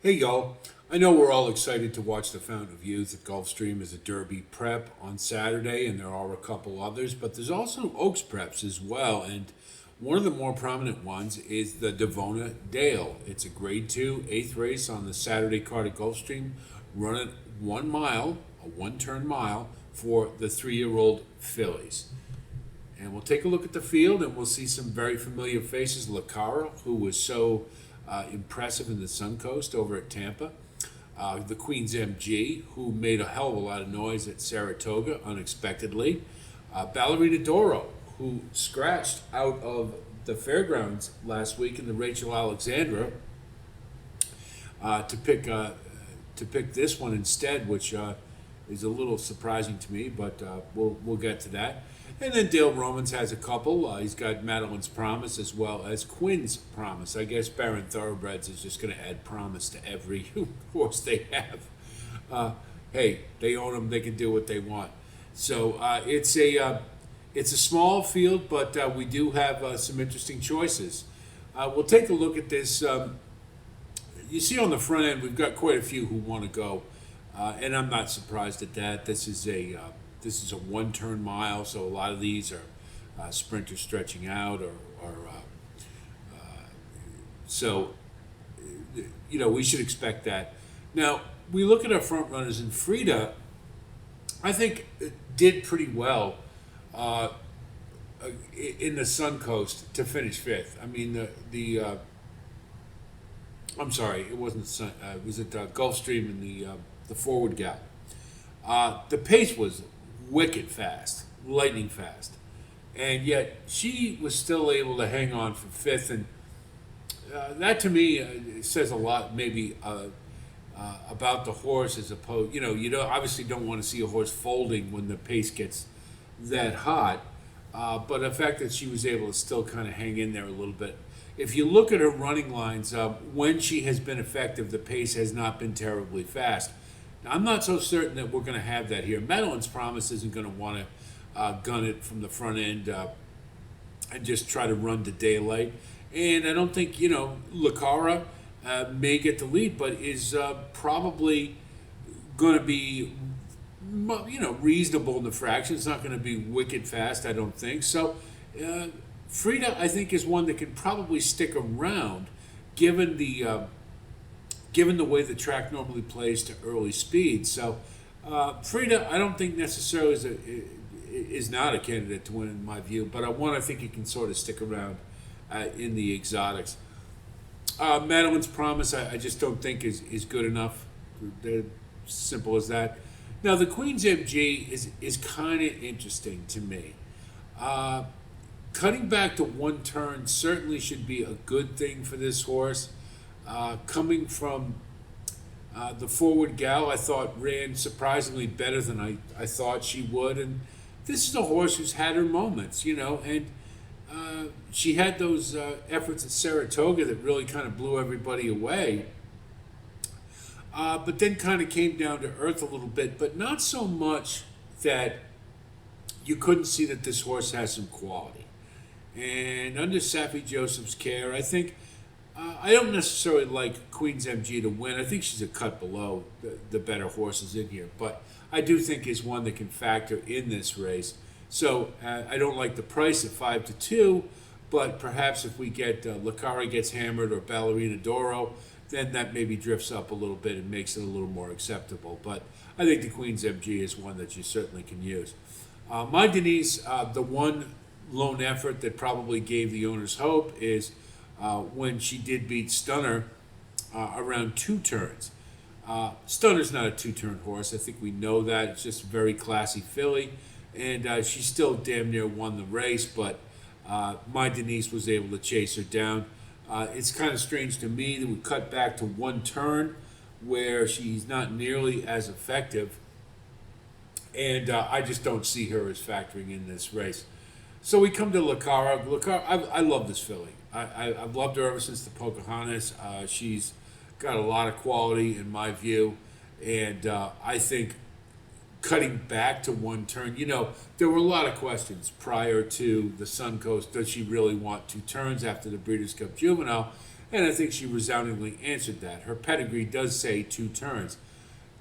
Hey y'all, I know we're all excited to watch the Fountain of Youth at Gulfstream as a Derby prep on Saturday, and there are a couple others, but there's also Oaks preps as well, and one of the more prominent ones is the Davona Dale. It's a Grade 2 eighth race on the Saturday card at Gulfstream, running 1 mile, a one-turn mile, for the 3-year-old fillies. And we'll take a look at the field and we'll see some very familiar faces. Cara, who was so impressive in the Suncoast over at Tampa. The Queen's MG, who made a hell of a lot of noise at Saratoga unexpectedly. Ballerina Doro, who scratched out of the fairgrounds last week in the Rachel Alexandra to pick this one instead, which is a little surprising to me, but we'll get to that. And then Dale Romans has a couple. He's got Madeline's Promise as well as Quinn's Promise. I guess Baron Thoroughbreds is just going to add promise to every horse they have. Hey, they own them; they can do what they want. So it's a small field, but we do have some interesting choices. We'll take a look at this. You see on the front end, we've got quite a few who want to go, and I'm not surprised at that. This is a one-turn mile, so a lot of these are sprinters stretching out, or so we should expect that. Now we look at our front runners, and Frida, I think, did pretty well in the Suncoast to finish fifth. I mean the I'm sorry, it wasn't Sun. It was at Gulfstream in the forward gap. The pace was wicked fast, lightning fast, and yet she was still able to hang on for fifth, and that to me says a lot, maybe about the horse as opposed. Obviously don't want to see a horse folding when the pace gets that hot, but the fact that she was able to still kind of hang in there a little bit. If you look at her running lines, when she has been effective, the pace has not been terribly fast. Now, I'm not so certain that we're going to have that here. Madeline's Promise isn't going to want to gun it from the front end and just try to run to daylight. And I don't think, Lucara may get the lead, but is probably going to be, reasonable in the fraction. It's not going to be wicked fast, I don't think. So Frida, I think, is one that can probably stick around given the way the track normally plays to early speed. So Frida, I don't think necessarily is not a candidate to win in my view, but I think he can sort of stick around in the exotics. Madeline's Promise, I just don't think is good enough. They're simple as that. Now the Queen's MG is kind of interesting to me. Cutting back to one turn certainly should be a good thing for this horse. Coming from the forward gal, I thought ran surprisingly better than I thought she would. And this is a horse who's had her moments, and she had those efforts at Saratoga that really kind of blew everybody away. But then kind of came down to earth a little bit, but not so much that you couldn't see that this horse has some quality. And under Safi Joseph's care, I think I don't necessarily like Queen's MG to win. I think she's a cut below the better horses in here, but I do think is one that can factor in this race. So I don't like the price at 5-2, but perhaps if we get Lucara gets hammered or Ballerina Doro, then that maybe drifts up a little bit and makes it a little more acceptable. But I think the Queen's MG is one that you certainly can use. My Denise, the one lone effort that probably gave the owners hope is when she did beat Stunner around 2 turns. Stunner's not a 2-turn horse. I think we know that. It's just a very classy filly. And she still damn near won the race, but my Denise was able to chase her down. It's kind of strange to me that we cut back to 1 turn where she's not nearly as effective. And I just don't see her as factoring in this race. So we come to Lucara. I love this filly. I've loved her ever since the Pocahontas. She's got a lot of quality in my view, and I think cutting back to 1 turn, there were a lot of questions prior to the Suncoast. Does she really want 2 turns after the Breeders' Cup Juvenile? And I think she resoundingly answered that. Her pedigree does say 2 turns.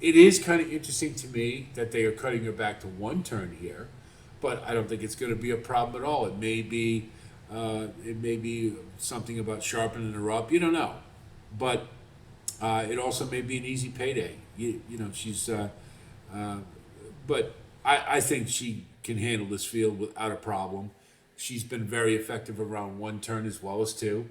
It is kind of interesting to me that they are cutting her back to 1 turn here, but I don't think it's going to be a problem at all. It may be something about sharpening her up. You don't know, but it also may be an easy payday. She's. But I think she can handle this field without a problem. She's been very effective around 1 turn as well as 2.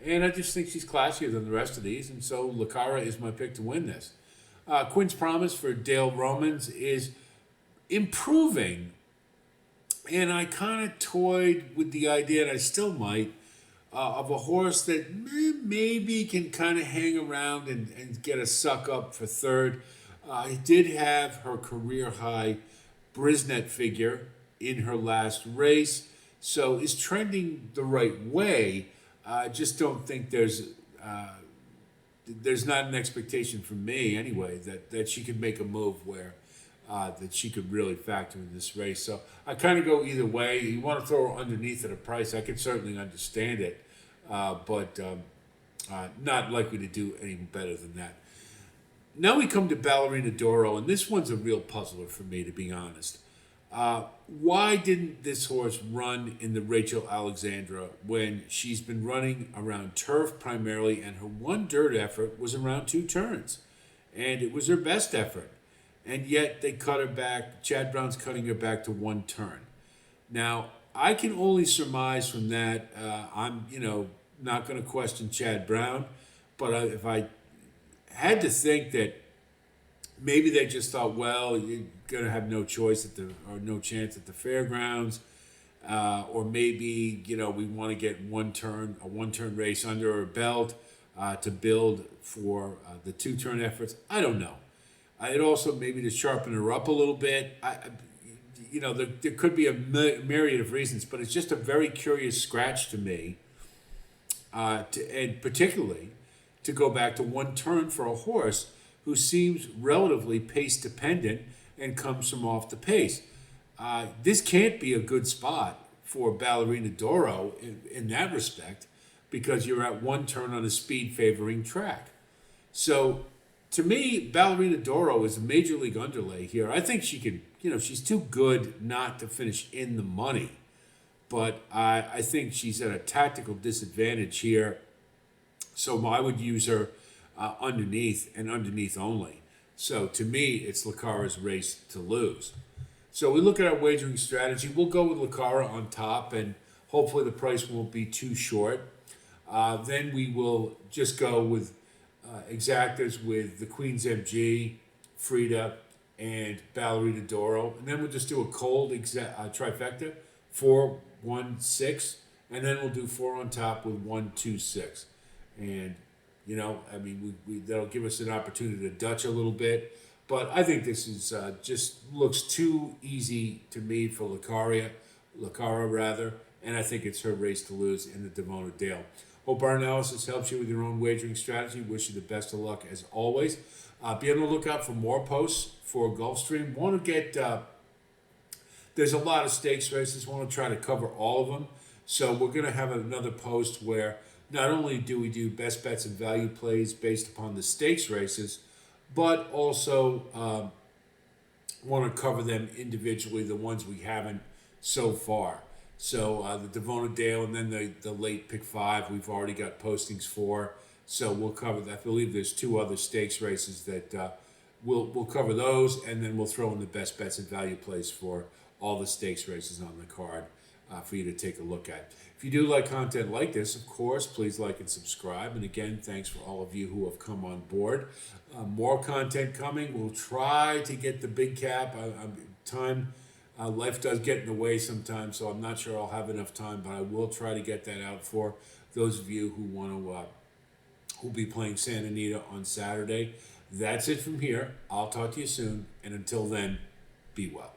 And I just think she's classier than the rest of these. And so Cara is my pick to win this. Quinn's Promise for Dale Romans is improving. And I kind of toyed with the idea, and I still might, of a horse that maybe can kind of hang around and get a suck up for third. He did have her career high Brisnet figure in her last race, so is trending the right way. I just don't think there's not an expectation from me anyway that she could make a move where that she could really factor in this race. So I kind of go either way. You want to throw her underneath at a price, I can certainly understand it, but not likely to do any better than that. Now we come to Ballerina Doro, and this one's a real puzzler for me, to be honest. Why didn't this horse run in the Rachel Alexandra when she's been running around turf primarily, and her one dirt effort was around 2 turns, and it was her best effort, and yet they cut her back. Chad Brown's cutting her back to 1 turn. Now I can only surmise from that. I'm not going to question Chad Brown, but if I had to think that maybe they just thought, well, you're gonna have no choice or no chance at the fairgrounds, or maybe we want to get a 1 turn race under our belt to build for the 2 turn efforts. I don't know. It also maybe to sharpen her up a little bit. There could be a myriad of reasons, but it's just a very curious scratch to me, and particularly to go back to 1 turn for a horse who seems relatively pace dependent and comes from off the pace. This can't be a good spot for Ballerina Doro in that respect, because you're at 1 turn on a speed favoring track. So to me, Ballerina Doro is a major league underlay here. I think she could, she's too good not to finish in the money, but I think she's at a tactical disadvantage here. So I would use her underneath and underneath only. So to me, it's Cara's race to lose. So we look at our wagering strategy. We'll go with Cara on top, and hopefully the price won't be too short. Then we will just go with exactas with the Queen's MG, Frida, and Ballerina Doro. And then we'll just do a cold trifecta, 4, 1, 6. And then we'll do 4 on top with 1, 2, 6. And, that'll give us an opportunity to Dutch a little bit. But I think this is just looks too easy to me for Cara, and I think it's her race to lose in the Davona Dale. Hope our analysis helps you with your own wagering strategy. Wish you the best of luck as always. Be on the lookout for more posts for Gulfstream. Want to get there's a lot of stakes races. Want to try to cover all of them. So we're going to have another post where not only do we do best bets and value plays based upon the stakes races, but also want to cover them individually, the ones we haven't so far. So the Davona Dale and then the late pick 5 we've already got postings for. So we'll cover that. I believe there's 2 other stakes races that we'll cover those, and then we'll throw in the best bets and value plays for all the stakes races on the card for you to take a look at. If you do like content like this, of course, please like and subscribe. And again, thanks for all of you who have come on board. More content coming. We'll try to get the big cap. Life does get in the way sometimes, so I'm not sure I'll have enough time, but I will try to get that out for those of you who want to who'll be playing Santa Anita on Saturday. That's it from here. I'll talk to you soon, and until then, be well.